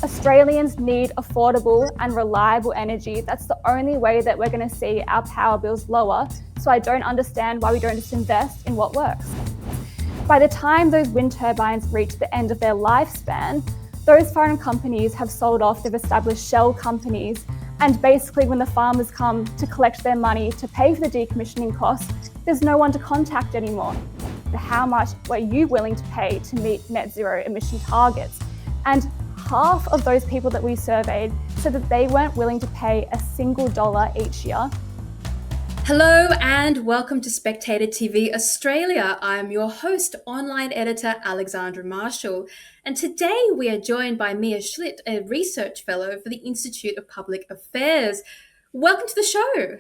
Australians need affordable and reliable energy. That's the only way that we're going to see our power bills lower. So I don't understand why we don't just invest in what works. By the time those wind turbines reach the end of their lifespan, those foreign companies have sold off, they've established shell companies, and basically when the farmers come to collect their money to pay for the decommissioning costs, there's no one to contact anymore. How much were you willing to pay to meet net zero emission targets? And half of those people that we surveyed said that they weren't willing to pay a single dollar each year. Hello and welcome to Spectator TV Australia. I'm your host, online editor Alexandra Marshall, and today we are joined by Mia Schlicht, a research fellow for the Institute of Public Affairs. Welcome to the show.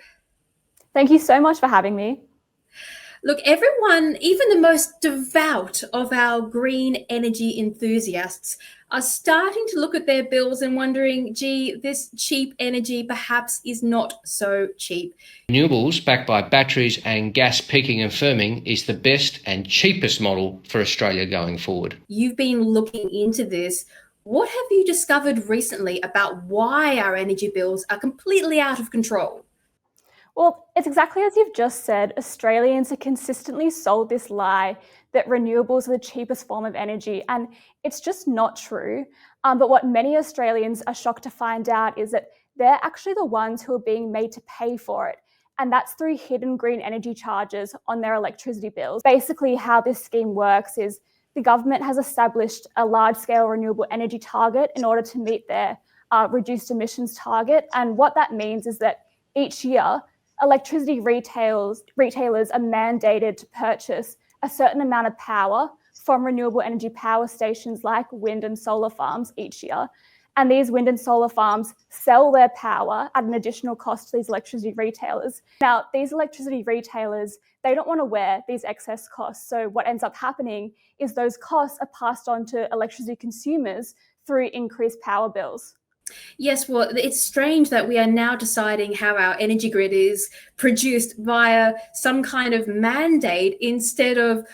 Thank you so much for having me. Look, everyone, even the most devout of our green energy enthusiasts, are starting to look at their bills and wondering, gee, this cheap energy perhaps is not so cheap. Renewables backed by batteries and gas peaking and firming is the best and cheapest model for Australia going forward. You've been looking into this. What have you discovered recently about why our energy bills are completely out of control? Well, it's exactly as you've just said. Australians are consistently sold this lie that renewables are the cheapest form of energy, and it's just not true. But what many Australians are shocked to find out is that they're actually the ones who are being made to pay for it. And that's through hidden green energy charges on their electricity bills. Basically, how this scheme works is the government has established a large-scale renewable energy target in order to meet their reduced emissions target. And what that means is that each year, electricity retailers are mandated to purchase a certain amount of power from renewable energy power stations like wind and solar farms each year. And these wind and solar farms sell their power at an additional cost to these electricity retailers. Now, these electricity retailers, they don't want to wear these excess costs. So what ends up happening is those costs are passed on to electricity consumers through increased power bills. Yes, well, it's strange that we are now deciding how our energy grid is produced via some kind of mandate instead of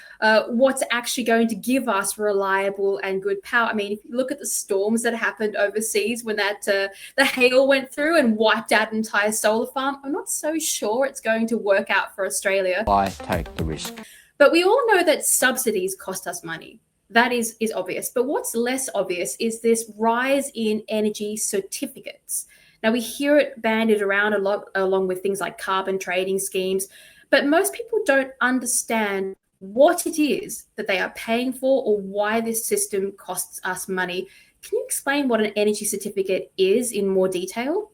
what's actually going to give us reliable and good power. I mean, if you look at the storms that happened overseas when the hail went through and wiped out an entire solar farm, I'm not so sure it's going to work out for Australia. Why take the risk? But we all know that subsidies cost us money. That is obvious. But what's less obvious is this rise in energy certificates. Now, we hear it bandied around a lot along with things like carbon trading schemes, but most people don't understand what it is that they are paying for or why this system costs us money. Can you explain what an energy certificate is in more detail?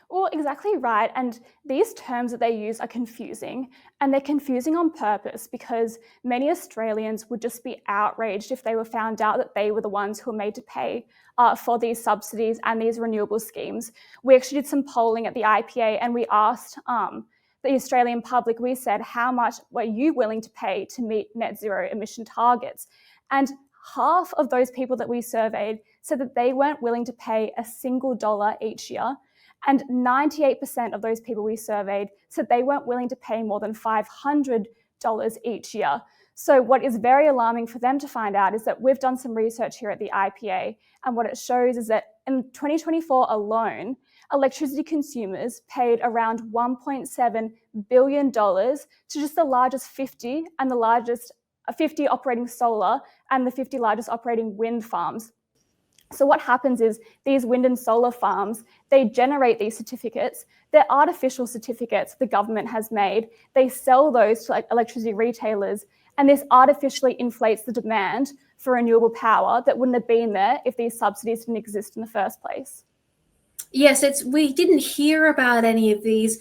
Well, exactly right. And these terms that they use are confusing, and they're confusing on purpose because many Australians would just be outraged if they were found out that they were the ones who were made to pay for these subsidies and these renewable schemes. We actually did some polling at the IPA and we asked the Australian public, we said, how much were you willing to pay to meet net zero emission targets? And half of those people that we surveyed said that they weren't willing to pay a single dollar each year. And 98% of those people we surveyed said they weren't willing to pay more than $500 each year. So what is very alarming for them to find out is that we've done some research here at the IPA, and what it shows is that in 2024 alone, electricity consumers paid around $1.7 billion to just the largest 50 and the largest 50 operating solar and the 50 largest operating wind farms. So what happens is these wind and solar farms, they generate these certificates. They're artificial certificates the government has made. They sell those to electricity retailers, and this artificially inflates the demand for renewable power that wouldn't have been there if these subsidies didn't exist in the first place. Yes, we didn't hear about any of these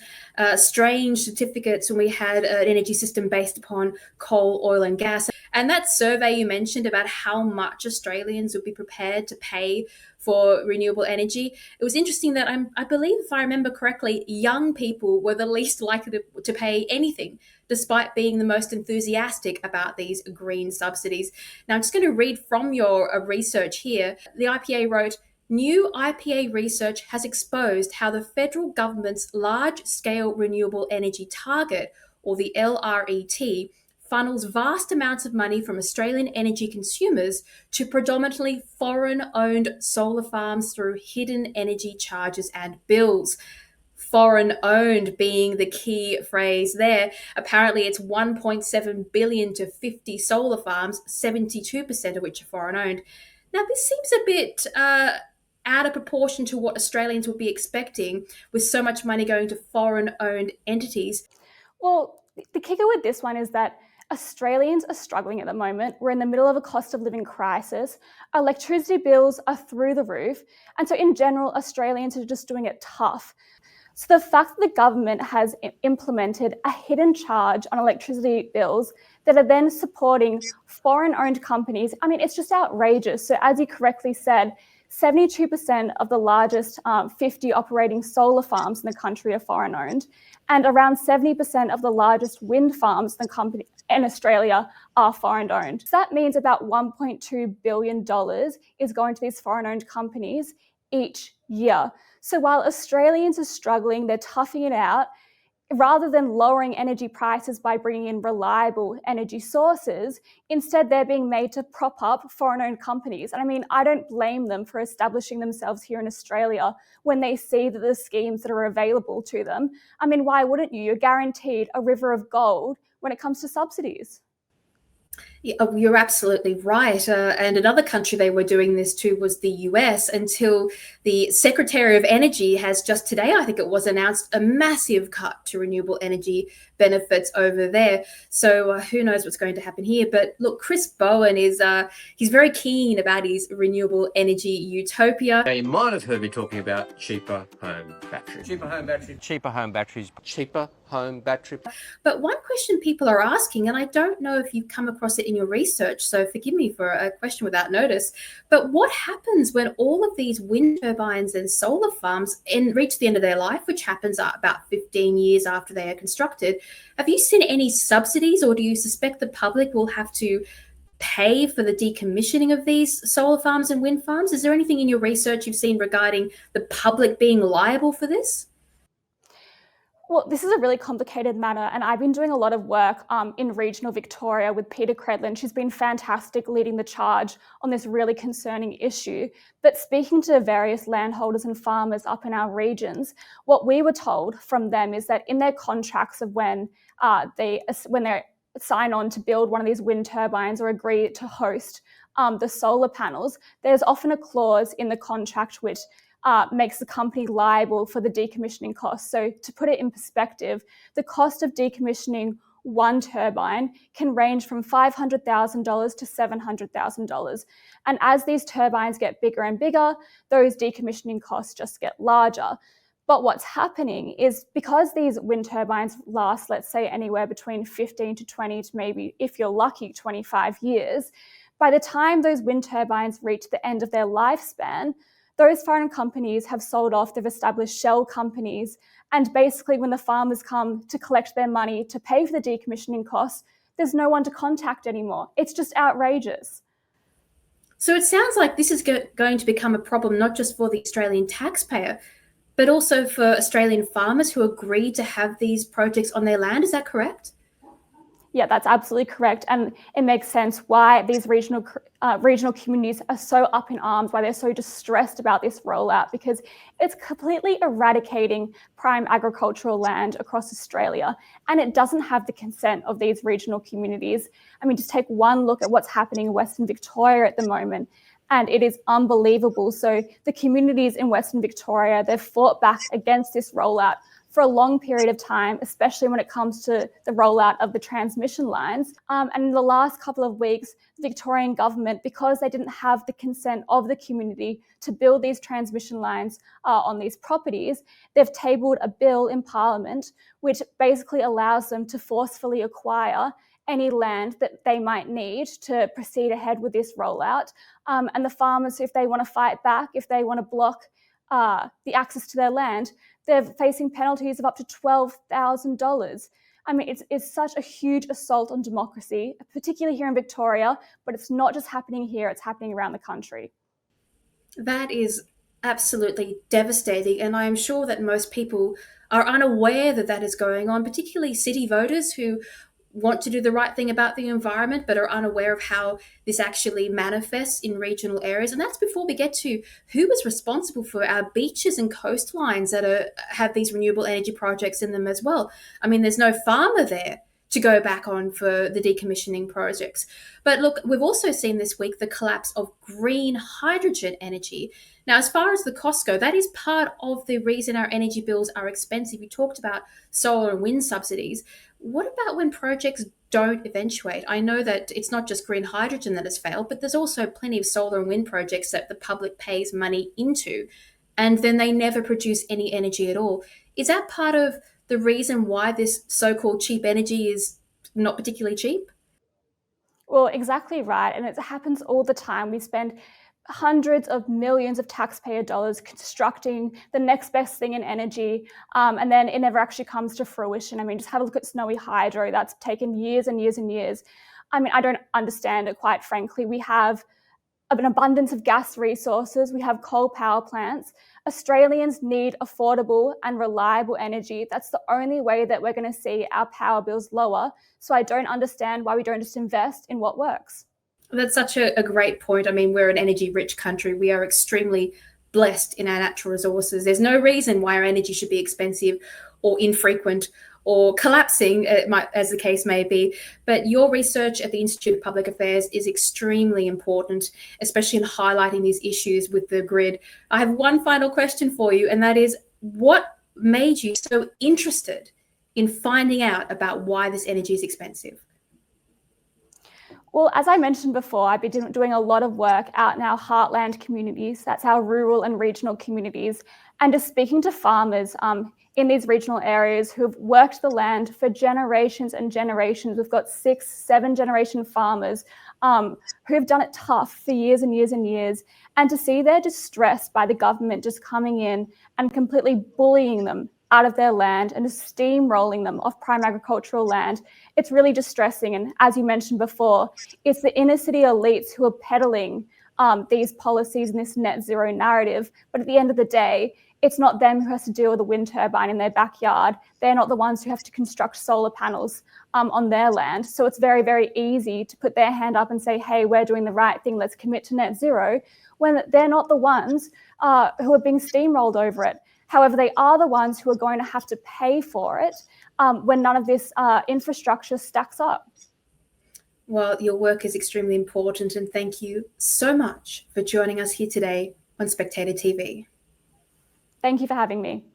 strange certificates when we had an energy system based upon coal, oil and gas. And that survey you mentioned about how much Australians would be prepared to pay for renewable energy, it was interesting that I believe, if I remember correctly, young people were the least likely to pay anything, despite being the most enthusiastic about these green subsidies. Now, I'm just going to read from your research here. The IPA wrote, "New IPA research has exposed how the federal government's large-scale renewable energy target, or the LRET, funnels vast amounts of money from Australian energy consumers to predominantly foreign-owned solar farms through hidden energy charges and bills. Foreign owned being the key phrase there. Apparently, it's 1.7 billion to 50 solar farms, 72% of which are foreign owned. Now, this seems a bit out of proportion to what Australians would be expecting with so much money going to foreign owned entities. Well, the kicker with this one is that Australians are struggling at the moment. We're in the middle of a cost of living crisis. Electricity bills are through the roof. And so, in general, Australians are just doing it tough. So the fact that the government has implemented a hidden charge on electricity bills that are then supporting foreign-owned companies, I mean, it's just outrageous. So as you correctly said, 72% of the largest 50 operating solar farms in the country are foreign-owned, and around 70% of the largest wind farms in Australia are foreign-owned. So that means about $1.2 billion is going to these foreign-owned companies each year. So while Australians are struggling, they're toughing it out, rather than lowering energy prices by bringing in reliable energy sources, instead they're being made to prop up foreign-owned companies. And I mean, I don't blame them for establishing themselves here in Australia when they see that the schemes that are available to them. I mean, why wouldn't you? You're guaranteed a river of gold when it comes to subsidies. Yeah, you're absolutely right. And another country they were doing this to was the US, until the Secretary of Energy has just today, I think it was, announced a massive cut to renewable energy benefits over there. So who knows what's going to happen here. But look, Chris Bowen he's very keen about his renewable energy utopia. Now, you might have heard me talking about cheaper home batteries. Cheaper home batteries. Cheaper home batteries. Cheaper home battery. But one question people are asking, and I don't know if you've come across it in your research, so forgive me for a question without notice, but what happens when all of these wind turbines and solar farms reach the end of their life, which happens about 15 years after they are constructed? Have you seen any subsidies, or do you suspect the public will have to pay for the decommissioning of these solar farms and wind farms? Is there anything in your research you've seen regarding the public being liable for this? Well, this is a really complicated matter, and I've been doing a lot of work in regional Victoria with Peter Credlin. She's been fantastic leading the charge on this really concerning issue. But speaking to various landholders and farmers up in our regions, what we were told from them is that in their contracts of when they sign on to build one of these wind turbines or agree to host the solar panels, there's often a clause in the contract which makes the company liable for the decommissioning costs. So to put it in perspective, the cost of decommissioning one turbine can range from $500,000 to $700,000. And as these turbines get bigger and bigger, those decommissioning costs just get larger. But what's happening is, because these wind turbines last, let's say, anywhere between 15 to 20 to maybe, if you're lucky, 25 years, by the time those wind turbines reach the end of their lifespan, those foreign companies have sold off, they've established shell companies, and basically when the farmers come to collect their money to pay for the decommissioning costs, there's no one to contact anymore. It's just outrageous. So it sounds like this is going to become a problem not just for the Australian taxpayer, but also for Australian farmers who agreed to have these projects on their land. Is that correct? Yeah, that's absolutely correct. And it makes sense why these regional communities are so up in arms, why they're so distressed about this rollout, because it's completely eradicating prime agricultural land across Australia. And it doesn't have the consent of these regional communities. I mean, just take one look at what's happening in Western Victoria at the moment, and it is unbelievable. So the communities in Western Victoria, they've fought back against this rollout for a long period of time, especially when it comes to the rollout of the transmission lines. And in the last couple of weeks, the Victorian government, because they didn't have the consent of the community to build these transmission lines on these properties, they've tabled a bill in Parliament which basically allows them to forcefully acquire any land that they might need to proceed ahead with this rollout. And the farmers, if they want to fight back, if they want to block the access to their land, they're facing penalties of up to $12,000. I mean, it's such a huge assault on democracy, particularly here in Victoria, but it's not just happening here, it's happening around the country. That is absolutely devastating. And I am sure that most people are unaware that that is going on, particularly city voters who want to do the right thing about the environment but are unaware of how this actually manifests in regional areas. And that's before we get to who is responsible for our beaches and coastlines that have these renewable energy projects in them as well. I mean, there's no farmer there to go back on for the decommissioning projects. But look, we've also seen this week the collapse of green hydrogen energy. Now, as far as the costs go, that is part of the reason our energy bills are expensive. You talked about solar and wind subsidies. What about when projects don't eventuate? I know that it's not just green hydrogen that has failed, but there's also plenty of solar and wind projects that the public pays money into, and then they never produce any energy at all. Is that part of the reason why this so-called cheap energy is not particularly cheap? Well, exactly right. And it happens all the time. We spend hundreds of millions of taxpayer dollars constructing the next best thing in energy, and then it never actually comes to fruition. I mean, just have a look at Snowy Hydro. That's taken years and years and years. I mean, I don't understand it, quite frankly. We have an abundance of gas resources. We have coal power plants. Australians need affordable and reliable energy. That's the only way that we're going to see our power bills lower. So I don't understand why we don't just invest in what works. That's such a great point. I mean, we're an energy-rich country. We are extremely blessed in our natural resources. There's no reason why our energy should be expensive or infrequent or collapsing, as the case may be. But your research at the Institute of Public Affairs is extremely important, especially in highlighting these issues with the grid. I have one final question for you, and that is, what made you so interested in finding out about why this energy is expensive? Well, as I mentioned before, I've been doing a lot of work out in our heartland communities. That's our rural and regional communities. And just speaking to farmers in these regional areas who've worked the land for generations and generations. We've got 6, 7 generation farmers who've done it tough for years and years and years. And to see their distress by the government just coming in and completely bullying them out of their land and just steamrolling them off prime agricultural land, it's really distressing. And as you mentioned before, it's the inner city elites who are peddling these policies and this net zero narrative. But at the end of the day, it's not them who has to deal with a wind turbine in their backyard. They're not the ones who have to construct solar panels on their land. So it's very, very easy to put their hand up and say, hey, we're doing the right thing, let's commit to net zero, when they're not the ones who are being steamrolled over it. However, they are the ones who are going to have to pay for it when none of this infrastructure stacks up. Well, your work is extremely important, and thank you so much for joining us here today on Spectator TV. Thank you for having me.